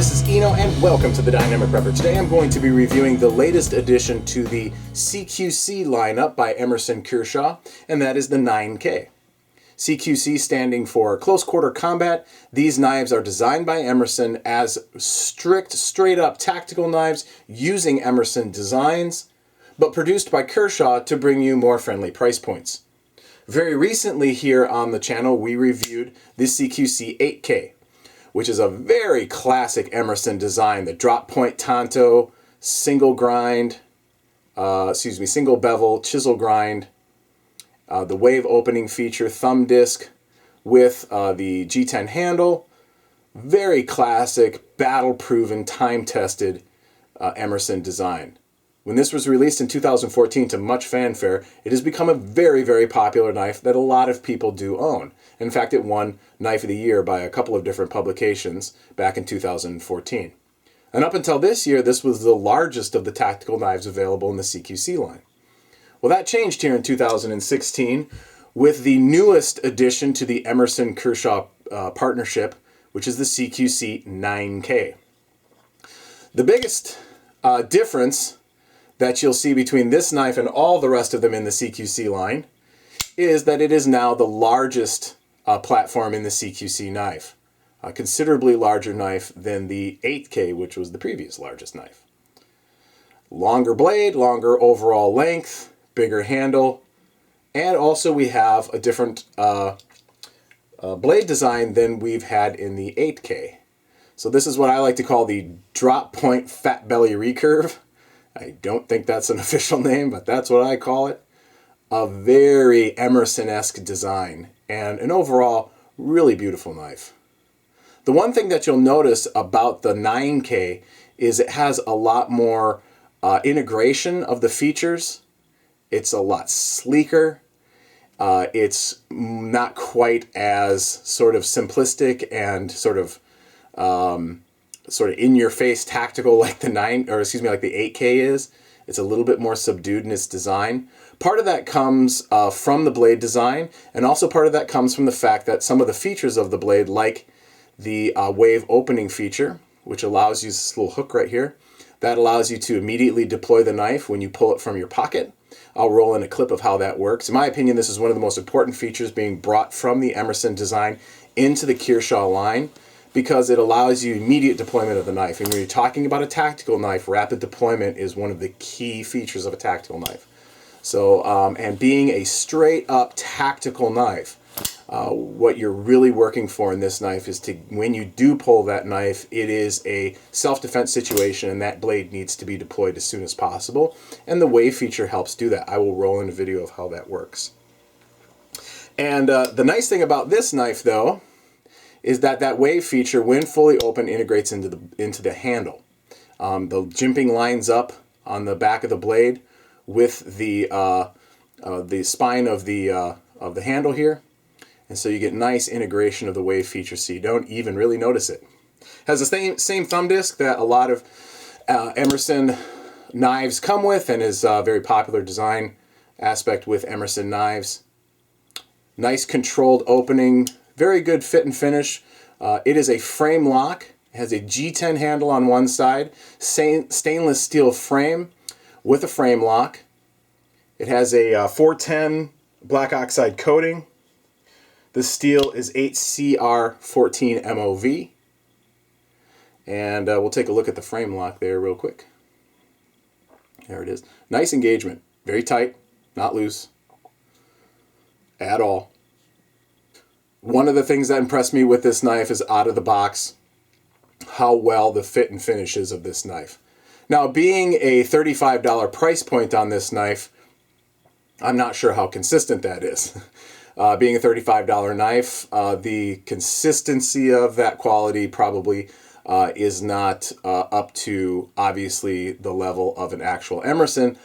this is Eno and welcome to the Dynamic Prepper. Today I'm going to be reviewing the latest addition to the CQC lineup by Emerson Kershaw, and that is the 9K. CQC standing for Close Quarter Combat. These knives are designed by Emerson as strict, straight-up tactical knives using Emerson designs, but produced by Kershaw to bring you more friendly price points. Very recently here on the channel we reviewed the CQC 8K, which is a very classic Emerson design. The drop point tanto, single bevel, chisel grind, the wave opening feature, thumb disc with the G10 handle. Very classic, battle-proven, time-tested Emerson design. When this was released in 2014 to much fanfare, it has become a very, very popular knife that a lot of people do own. In fact, it won Knife of the Year by a couple of different publications back in 2014. And up until this year, this was the largest of the tactical knives available in the CQC line. Well, that changed here in 2016 with the newest addition to the Emerson-Kershaw partnership, which is the CQC 9K. The biggest difference that you'll see between this knife and all the rest of them in the CQC line is that it is now the largest platform in the CQC knife. A considerably larger knife than the 8K, which was the previous largest knife. Longer blade, longer overall length, bigger handle, and also we have a different blade design than we've had in the 8K. So this is what I like to call the drop point fat belly recurve. I don't think that's an official name, but that's what I call it. A very Emerson-esque design and an overall really beautiful knife. The one thing that you'll notice about the 9K is it has a lot more integration of the features. It's a lot sleeker. It's not quite as sort of simplistic and sort of in-your-face tactical like the 8K is. It's a little bit more subdued in its design. Part of that comes from the blade design, and also part of that comes from the fact that some of the features of the blade, like the wave opening feature, which allows you this little hook right here, that allows you to immediately deploy the knife when you pull it from your pocket. I'll roll in a clip of how that works. In my opinion, this is one of the most important features being brought from the Emerson design into the Kershaw line, because it allows you immediate deployment of the knife. And when you're talking about a tactical knife, rapid deployment is one of the key features of a tactical knife. So, and being a straight up tactical knife, what you're really working for in this knife is to, when you do pull that knife, it is a self-defense situation and that blade needs to be deployed as soon as possible. And the wave feature helps do that. I will roll in a video of how that works. And the nice thing about this knife, though, is that that wave feature, when fully open, integrates into the handle. The jimping lines up on the back of the blade with the spine of the handle here, and so you get nice integration of the wave feature, so you don't even really notice it. Has the same thumb disc that a lot of Emerson knives come with, and is a very popular design aspect with Emerson knives. Nice controlled opening. Very good fit and finish. It is a frame lock. It has a G10 handle on one side, stainless steel frame with a frame lock. It has a 410 black oxide coating. The steel is 8CR14 MOV. And we'll take a look at the frame lock there real quick. There it is. Nice engagement. Very tight, not loose at all. One of the things that impressed me with this knife is out of the box how well the fit and finish is of this knife. Now, being a $35 price point on this knife, I'm not sure how consistent that is. Being a $35 knife, the consistency of that quality probably is not up to, obviously, the level of an actual Emerson.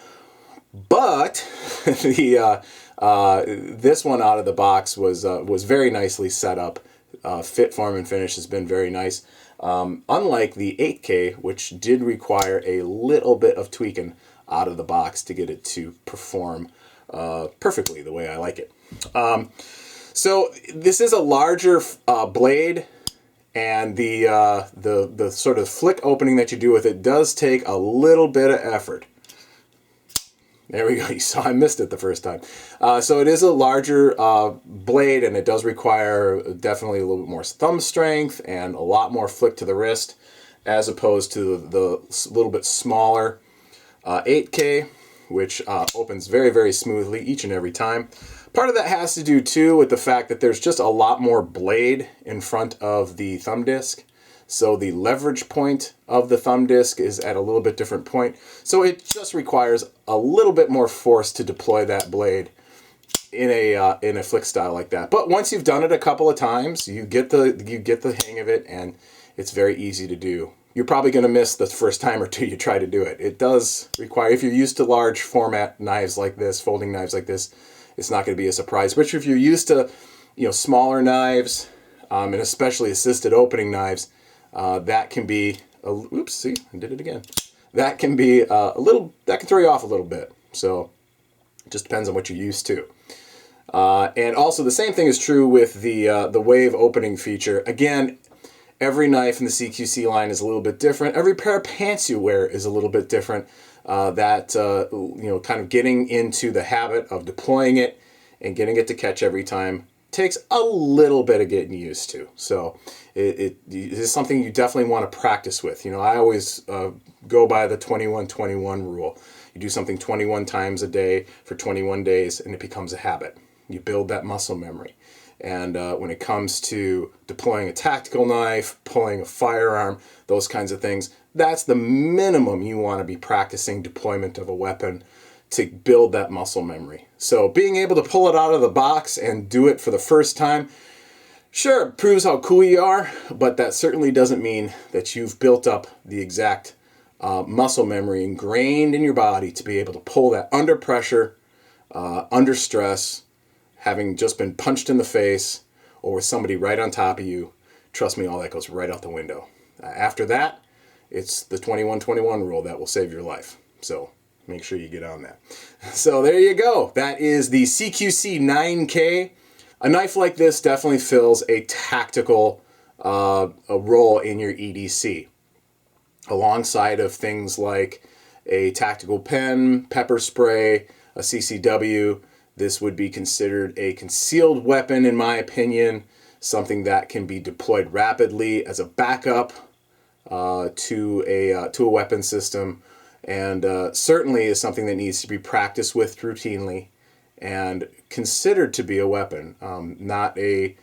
But this one out of the box was very nicely set up. Fit, form, and finish has been very nice. Unlike the 8K, which did require a little bit of tweaking out of the box to get it to perform perfectly the way I like it. So this is a larger blade And the sort of flick opening that you do with it does take a little bit of effort. There we go. You saw I missed it the first time. So it is a larger blade, and it does require definitely a little bit more thumb strength and a lot more flick to the wrist, as opposed to the little bit smaller 8K, which opens very, very smoothly each and every time. Part of that has to do too with the fact that there's just a lot more blade in front of the thumb disc. So the leverage point of the thumb disc is at a little bit different point. So it just requires a little bit more force to deploy that blade in a flick style like that. But once you've done it a couple of times, you get the hang of it, and it's very easy to do. You're probably going to miss the first time or two you try to do it. It does require, if you're used to large format knives like this, folding knives like this, it's not going to be a surprise. But if you're used to, smaller knives, and especially assisted opening knives, that can be, oops, see, I did it again. That can be that can throw you off a little bit. So it just depends on what you're used to. And also the same thing is true with the wave opening feature. Again, every knife in the CQC line is a little bit different. Every pair of pants you wear is a little bit different. Kind of getting into the habit of deploying it and getting it to catch every time takes a little bit of getting used to. So it is something you definitely want to practice with. I always go by the 21-21 rule. You do something 21 times a day for 21 days, and it becomes a habit. You build that muscle memory. And when it comes to deploying a tactical knife, pulling a firearm, those kinds of things, that's the minimum you want to be practicing deployment of a weapon to build that muscle memory. So being able to pull it out of the box and do it for the first time, sure, it proves how cool you are, but that certainly doesn't mean that you've built up the exact muscle memory ingrained in your body to be able to pull that under pressure, under stress, having just been punched in the face, or with somebody right on top of you. Trust me, all that goes right out the window. After that, it's the 21-21 rule that will save your life. So make sure you get on that. So there you go. That is the CQC 9K. A knife like this definitely fills a tactical a role in your EDC, alongside of things like a tactical pen, pepper spray, a CCW. This would be considered a concealed weapon, in my opinion, something that can be deployed rapidly as a backup to a weapon system, and certainly is something that needs to be practiced with routinely and considered to be a weapon, not a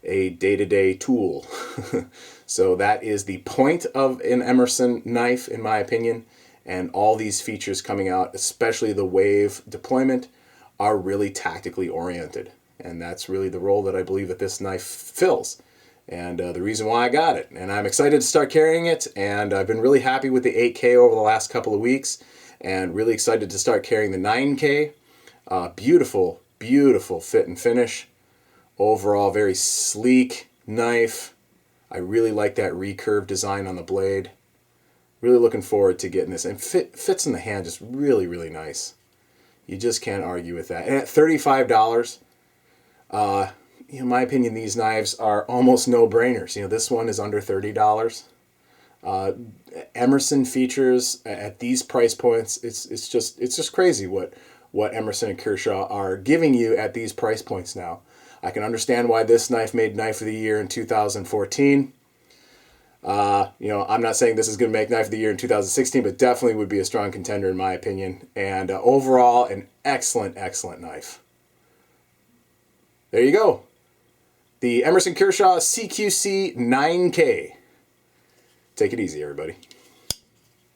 day-to-day tool. So that is the point of an Emerson knife, in my opinion, and all these features coming out, especially the wave deployment, are really tactically oriented, and that's really the role that I believe that this knife fills, and the reason why I got it. And I'm excited to start carrying it, and I've been really happy with the 8K over the last couple of weeks, and really excited to start carrying the 9K. Beautiful, beautiful fit and finish. Overall, very sleek knife. I really like that recurve design on the blade. Really looking forward to getting this, and fits in the hand just really, really nice. You just can't argue with that. And at $35, in my opinion, these knives are almost no-brainers. This one is under $30. Emerson features at these price points, it's just crazy what Emerson and Kershaw are giving you at these price points now. I can understand why this knife made Knife of the Year in 2014. I'm not saying this is going to make Knife of the Year in 2016, but definitely would be a strong contender in my opinion. And overall, an excellent, excellent knife. There you go. The Emerson Kershaw CQC 9K. Take it easy, everybody.